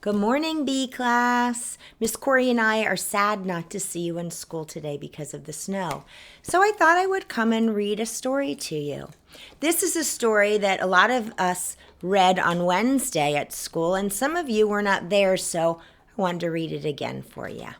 Good morning, B class. Miss Corey and I are sad not to see you in school today because of the snow. So I thought I would come and read a story to you. This is a story that a lot of us read on Wednesday at school, and some of you were not there, so I wanted to read it again for you.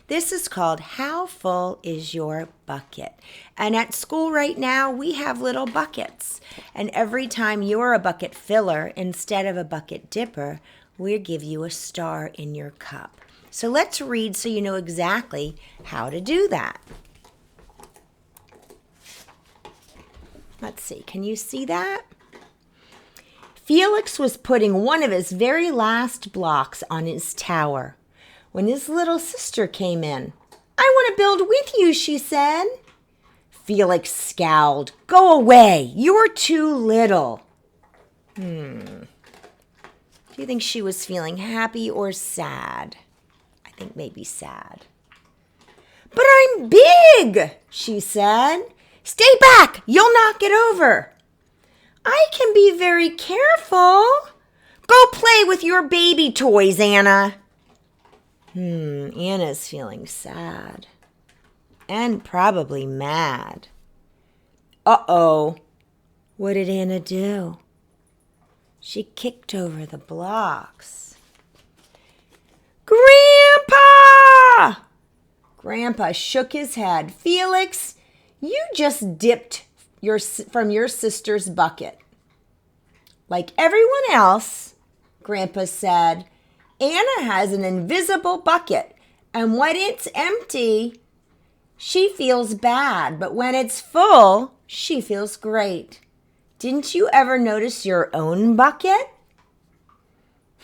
This is called How Full Is Your Bucket? And at school right now, we have little buckets. And every time you're a bucket filler instead of a bucket dipper, we'll give you a star in your cup. So let's read so you know exactly how to do that. Let's see, can you see that? Felix was putting one of his very last blocks on his tower when his little sister came in. "I want to build with you," she said. Felix scowled. "Go away, you're too little." Do you think she was feeling happy or sad? I think maybe sad. "But I'm big," she said. "Stay back, you'll knock it over." "I can be very careful." "Go play with your baby toys, Anna." Anna's feeling sad and probably mad. Uh-oh. What did Anna do? She kicked over the blocks. "Grandpa!" Grandpa shook his head. "Felix, you just dipped from your sister's bucket." "Like everyone else," Grandpa said, "Anna has an invisible bucket, and when it's empty, she feels bad, but when it's full, she feels great. Didn't you ever notice your own bucket?"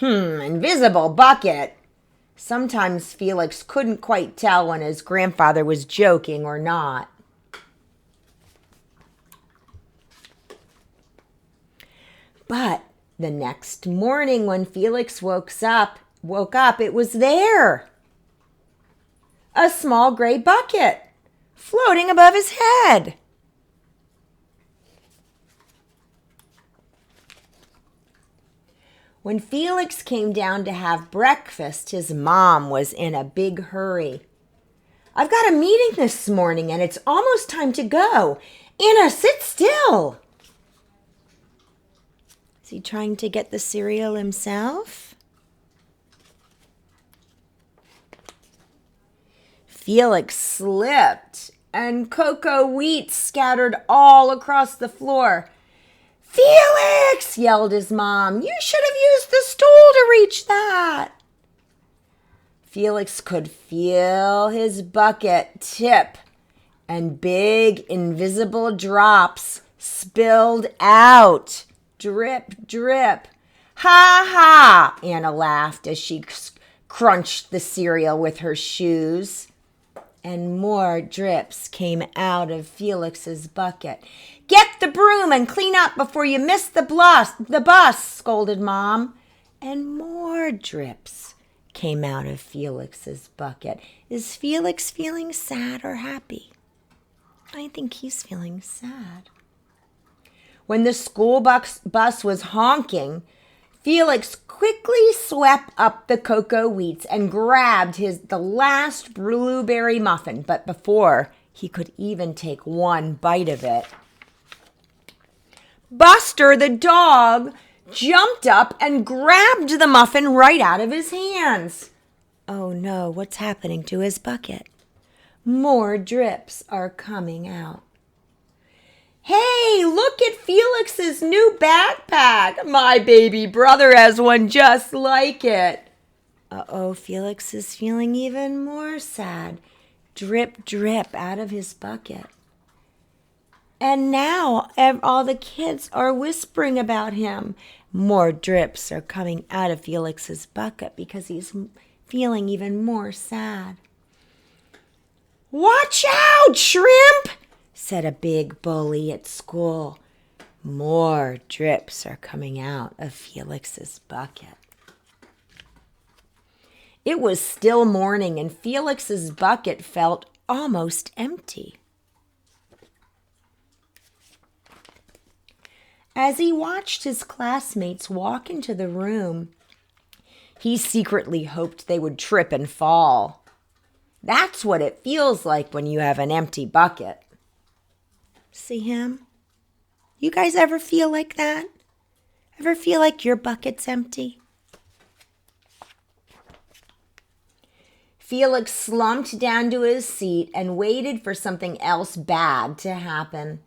Invisible bucket. Sometimes Felix couldn't quite tell when his grandfather was joking or not. But the next morning when Felix woke up, it was there. A small gray bucket floating above his head. When Felix came down to have breakfast, his mom was in a big hurry. "I've got a meeting this morning and it's almost time to go. Anna, sit still." Is he trying to get the cereal himself? Felix slipped and cocoa wheat scattered all across the floor. "Felix!" yelled his mom. "You should have used the stool to reach that." Felix could feel his bucket tip, and big invisible drops spilled out. Drip, drip. "Ha ha!" Anna laughed as she crunched the cereal with her shoes. And more drips came out of Felix's bucket. "Get the broom and clean up before you miss the bus," scolded Mom. And more drips came out of Felix's bucket. Is Felix feeling sad or happy? I think he's feeling sad. When the school bus was honking, Felix quickly swept up the cocoa wheats and grabbed the last blueberry muffin, but before he could even take one bite of it, Buster the dog jumped up and grabbed the muffin right out of his hands. Oh no, what's happening to his bucket? More drips are coming out. "Hey, look at Felix's new backpack. My baby brother has one just like it." Uh-oh, Felix is feeling even more sad. Drip, drip out of his bucket. And now all the kids are whispering about him. More drips are coming out of Felix's bucket because he's feeling even more sad. "Watch out, Shrimp!" said a big bully at school. More drips are coming out of Felix's bucket. It was still morning and Felix's bucket felt almost empty. As he watched his classmates walk into the room, He secretly hoped they would trip and fall. That's what it feels like when you have an empty bucket. See him? You guys ever feel like that? Ever feel like your bucket's empty? Felix slumped down to his seat and waited for something else bad to happen.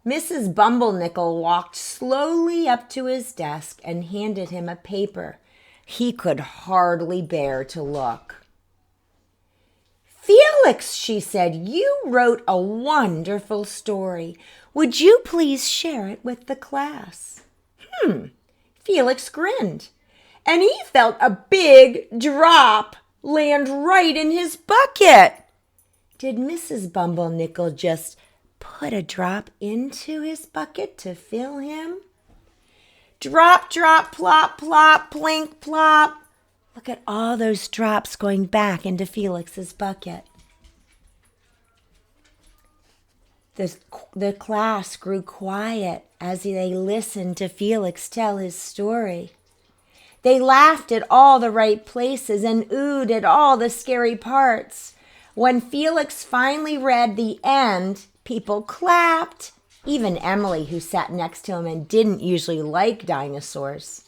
Mrs. Bumblenickel walked slowly up to his desk and handed him a paper. He could hardly bear to look. Felix, she said, you wrote a wonderful story. Would you please share it with the class? Felix grinned, and he felt a big drop land right in his bucket. Did Mrs. Bumblenickel just put a drop into his bucket to fill him? Drop, drop, plop, plop, plink, plop. Look at all those drops going back into Felix's bucket. The class grew quiet as they listened to Felix tell his story. They laughed at all the right places and oohed at all the scary parts. When Felix finally read the end, people clapped. Even Emily, who sat next to him and didn't usually like dinosaurs.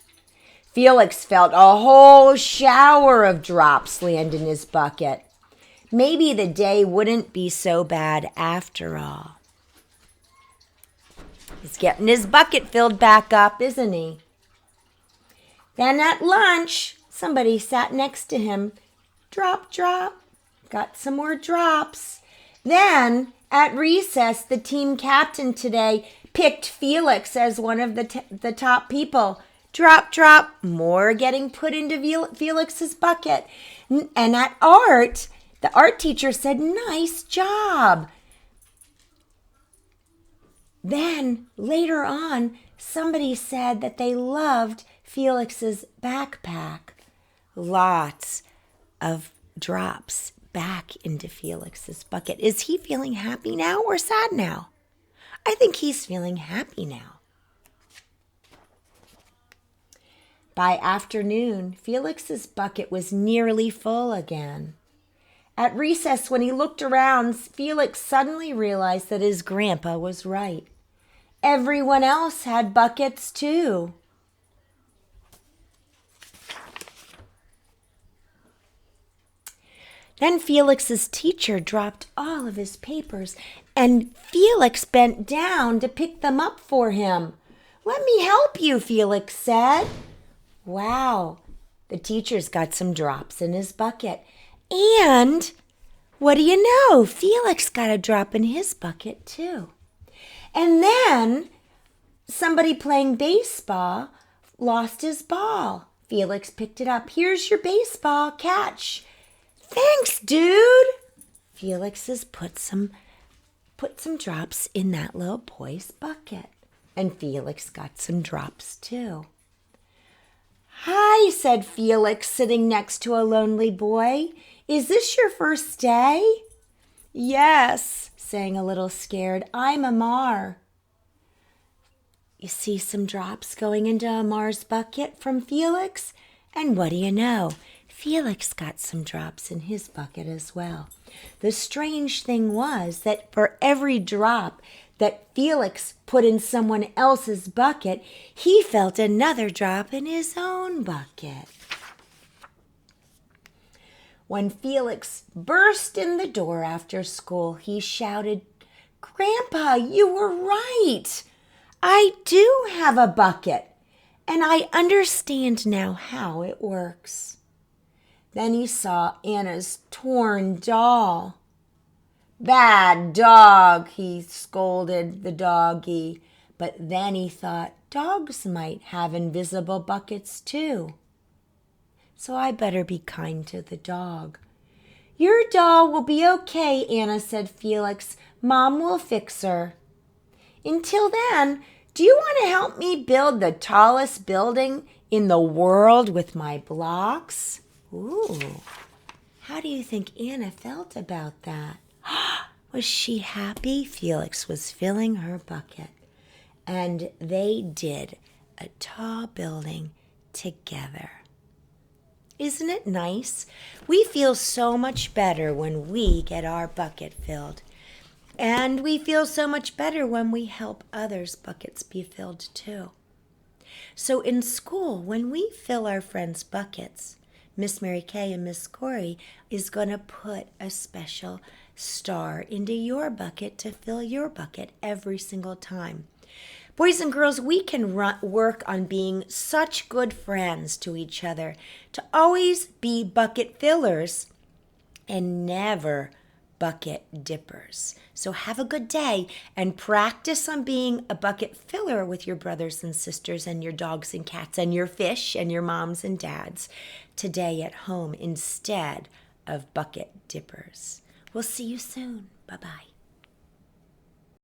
Felix felt a whole shower of drops land in his bucket. Maybe the day wouldn't be so bad after all. He's getting his bucket filled back up, isn't he? Then at lunch, somebody sat next to him. Drop, drop. Got some more drops. Then at recess, the team captain today picked Felix as one of the top people. Drop, drop. More getting put into Felix's bucket. And at art, the art teacher said, nice job. Then later on, somebody said that they loved Felix's backpack. Lots of drops back into Felix's bucket. Is he feeling happy now or sad now? I think he's feeling happy now. By afternoon, Felix's bucket was nearly full again. At recess, when he looked around, Felix suddenly realized that his grandpa was right. Everyone else had buckets too. Then Felix's teacher dropped all of his papers, and Felix bent down to pick them up for him. Let me help you, Felix said. Wow, the teacher's got some drops in his bucket. And what do you know? Felix got a drop in his bucket too. And then somebody playing baseball lost his ball. Felix picked it up. Here's your baseball, catch. Thanks, dude. Felix has put some drops in that little boy's bucket. And Felix got some drops too. Hi, said Felix, sitting next to a lonely boy. Is this your first day? Yes, saying a little scared. I'm Amar. You see some drops going into Amar's bucket from Felix? And what do you know? Felix got some drops in his bucket as well. The strange thing was that for every drop that Felix put in someone else's bucket, he felt another drop in his own bucket. When Felix burst in the door after school, he shouted, Grandpa, you were right. I do have a bucket, and I understand now how it works. Then he saw Anna's torn doll. Bad dog, he scolded the doggie. But then he thought dogs might have invisible buckets too. So I better be kind to the dog. Your doll will be okay, Anna, said Felix. Mom will fix her. Until then, do you want to help me build the tallest building in the world with my blocks? Ooh, how do you think Anna felt about that? Was she happy? Felix was filling her bucket, and they did a tall building together. Isn't it nice? We feel so much better when we get our bucket filled. And we feel so much better when we help others' buckets be filled too. So in school, when we fill our friends' buckets, Miss Mary Kay and Miss Corey is going to put a special star into your bucket to fill your bucket every single time. Boys and girls, we can work on being such good friends to each other, to always be bucket fillers and never bucket dippers. So have a good day and practice on being a bucket filler with your brothers and sisters and your dogs and cats and your fish and your moms and dads today at home instead of bucket dippers. We'll see you soon. Bye-bye.